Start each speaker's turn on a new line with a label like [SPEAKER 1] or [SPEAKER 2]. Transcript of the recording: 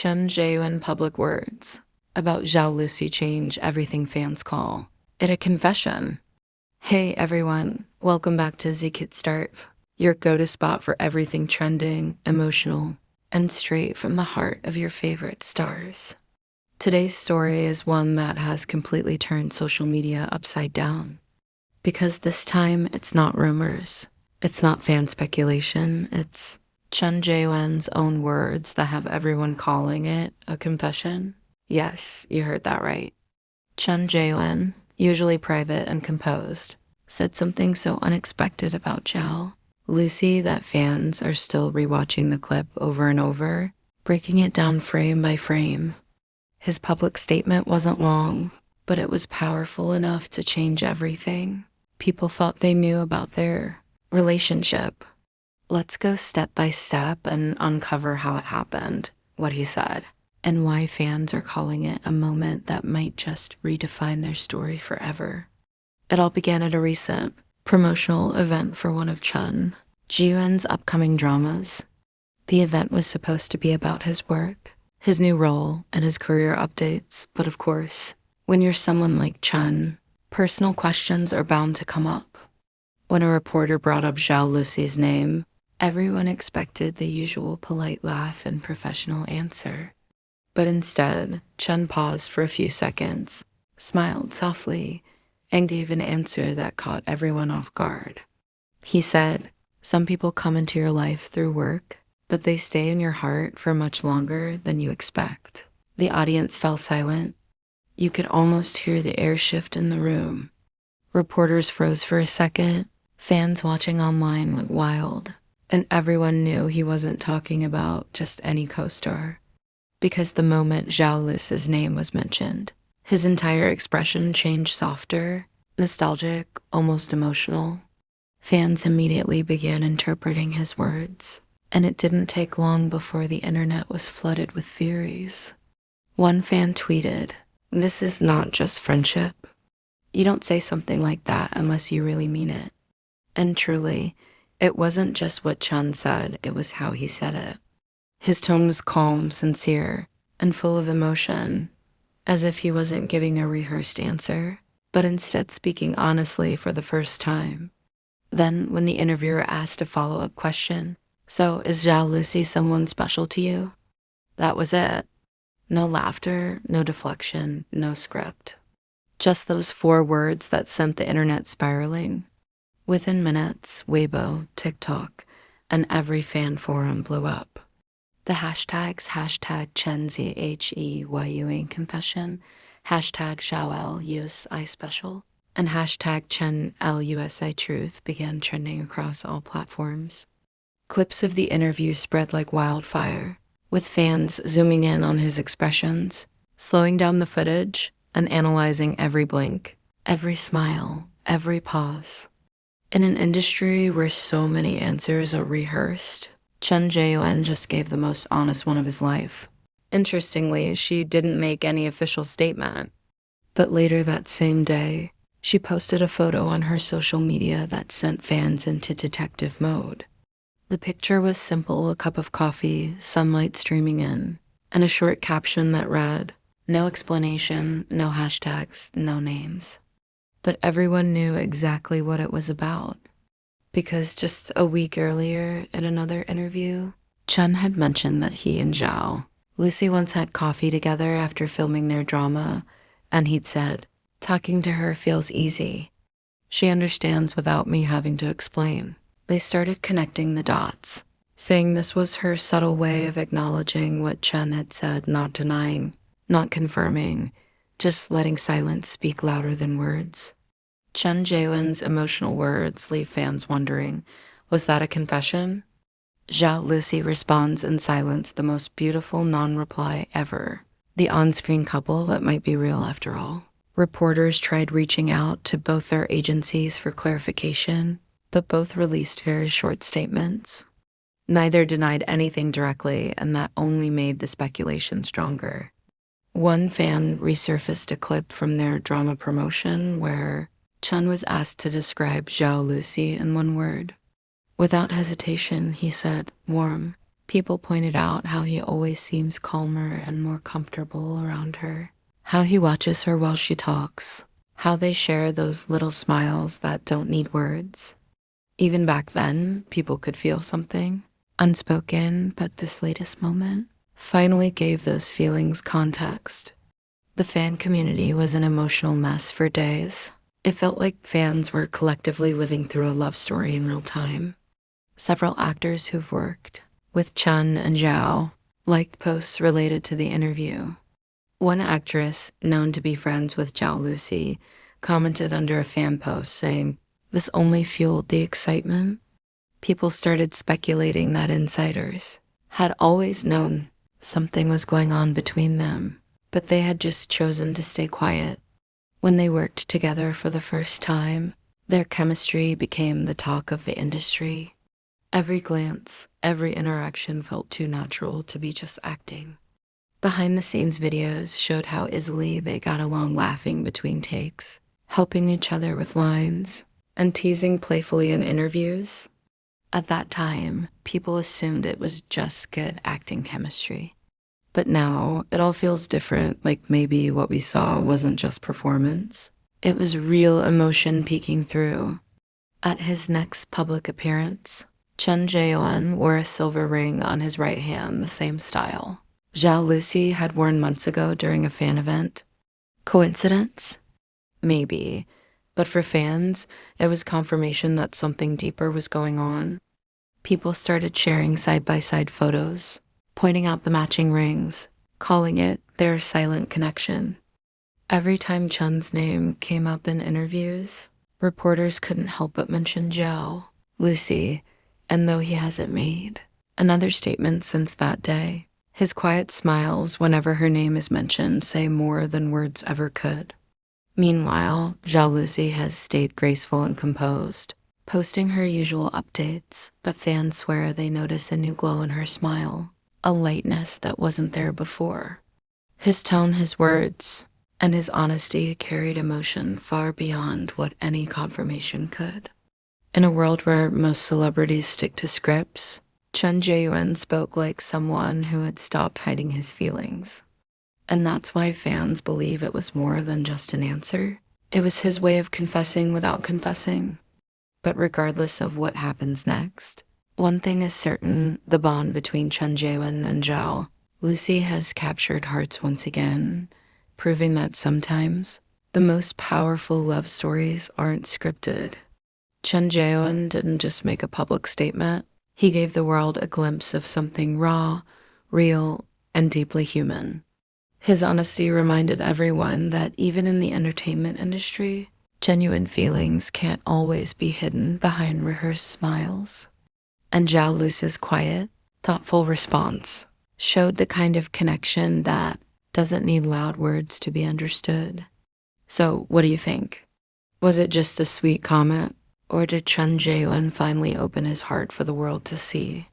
[SPEAKER 1] Chen Zheyuan public words about Zhao Lusi change everything fans call it a confession. Hey everyone, welcome back to ZeekitstarTV, your go-to spot for everything trending, emotional, and straight from the heart of your favorite stars. Today's story is one that has completely turned social media upside down. Because this time, it's not rumors, it's not fan speculation, it's Chen Zheyuan's own words that have everyone calling it a confession. Yes, you heard that right. Chen Zheyuan, usually private and composed, said something so unexpected about Zhao Lusi that fans are still rewatching the clip over and over, breaking it down frame by frame. His public statement wasn't long, but it was powerful enough to change everything people thought they knew about their relationship. Let's go step by step and uncover how it happened, what he said, and why fans are calling it a moment that might just redefine their story forever. It all began at a recent promotional event for one of Chen Zheyuan's upcoming dramas. The event was supposed to be about his work, his new role, and his career updates, but of course, when you're someone like Chen, personal questions are bound to come up. When a reporter brought up Zhao Lusi's name, everyone expected the usual polite laugh and professional answer. But instead, Chen paused for a few seconds, smiled softly, and gave an answer that caught everyone off guard. He said, "Some people come into your life through work, but they stay in your heart for much longer than you expect." The audience fell silent. You could almost hear the air shift in the room. Reporters froze for a second, fans watching online went wild, and everyone knew he wasn't talking about just any co-star. Because the moment Zhao Lusi's name was mentioned, his entire expression changed softer, nostalgic, almost emotional. Fans immediately began interpreting his words, and it didn't take long before the internet was flooded with theories. One fan tweeted, "This is not just friendship. You don't say something like that unless you really mean it." And truly, it wasn't just what Chen said, it was how he said it. His tone was calm, sincere, and full of emotion, as if he wasn't giving a rehearsed answer, but instead speaking honestly for the first time. Then, when the interviewer asked a follow-up question, "So, is Zhao Lusi someone special to you?" That was it. No laughter, no deflection, no script. Just those 4 words that sent the internet spiraling. Within minutes, Weibo, TikTok, and every fan forum blew up. The hashtags #Chen Zheyuan confession, #Zhao Lusi special, and #Chen Lusi truth began trending across all platforms. Clips of the interview spread like wildfire, with fans zooming in on his expressions, slowing down the footage, and analyzing every blink, every smile, every pause. In an industry where so many answers are rehearsed, Chen Zheyuan just gave the most honest one of his life. Interestingly, she didn't make any official statement. But later that same day, she posted a photo on her social media that sent fans into detective mode. The picture was simple: a cup of coffee, sunlight streaming in, and a short caption that read, "No explanation, no hashtags, no names." But everyone knew exactly what it was about. Because just a week earlier, in another interview, Chen had mentioned that he and Zhao Lusi once had coffee together after filming their drama, and he'd said, "Talking to her feels easy. She understands without me having to explain." They started connecting the dots, saying this was her subtle way of acknowledging what Chen had said, not denying, not confirming, just letting silence speak louder than words. Chen Zheyuan's emotional words leave fans wondering, was that a confession? Zhao Lusi responds in silence, the most beautiful non-reply ever. The on-screen couple that might be real after all. Reporters tried reaching out to both their agencies for clarification, but both released very short statements. Neither denied anything directly, and that only made the speculation stronger. One fan resurfaced a clip from their drama promotion where Chen was asked to describe Zhao Lusi in one word. Without hesitation, he said, "Warm." People pointed out how he always seems calmer and more comfortable around her, how he watches her while she talks, how they share those little smiles that don't need words. Even back then, people could feel something, unspoken, but this latest moment finally gave those feelings context. The fan community was an emotional mess for days. It felt like fans were collectively living through a love story in real time. Several actors who've worked with Chen and Zhao liked posts related to the interview. One actress, known to be friends with Zhao Lusi, commented under a fan post saying, "This only fueled the excitement." People started speculating that insiders had always known something was going on between them, but they had just chosen to stay quiet. When they worked together for the first time, their chemistry became the talk of the industry. Every glance, every interaction felt too natural to be just acting. Behind-the-scenes videos showed how easily they got along, laughing between takes, helping each other with lines, and teasing playfully in interviews. At that time, people assumed it was just good acting chemistry. But now, it all feels different, like maybe what we saw wasn't just performance. It was real emotion peeking through. At his next public appearance, Chen Zheyuan wore a silver ring on his right hand, the same style Zhao Lusi had worn months ago during a fan event. Coincidence? Maybe. But for fans, it was confirmation that something deeper was going on. People started sharing side-by-side photos, pointing out the matching rings, calling it their silent connection. Every time Chen's name came up in interviews, reporters couldn't help but mention Zhao Lusi, and though he hasn't made another statement since that day, his quiet smiles whenever her name is mentioned say more than words ever could. Meanwhile, Zhao Lusi has stayed graceful and composed, posting her usual updates, but fans swear they notice a new glow in her smile, a lightness that wasn't there before. His tone, his words, and his honesty carried emotion far beyond what any confirmation could. In a world where most celebrities stick to scripts, Chen Zheyuan spoke like someone who had stopped hiding his feelings. And that's why fans believe it was more than just an answer. It was his way of confessing without confessing. But regardless of what happens next, one thing is certain: the bond between Chen Zheyuan and Zhao Lusi has captured hearts once again, proving that sometimes the most powerful love stories aren't scripted. Chen Zheyuan didn't just make a public statement. He gave the world a glimpse of something raw, real, and deeply human. His honesty reminded everyone that even in the entertainment industry, genuine feelings can't always be hidden behind rehearsed smiles. And Zhao Lusi's quiet, thoughtful response showed the kind of connection that doesn't need loud words to be understood. So, what do you think? Was it just a sweet comment, or did Chen Zheyuan finally open his heart for the world to see?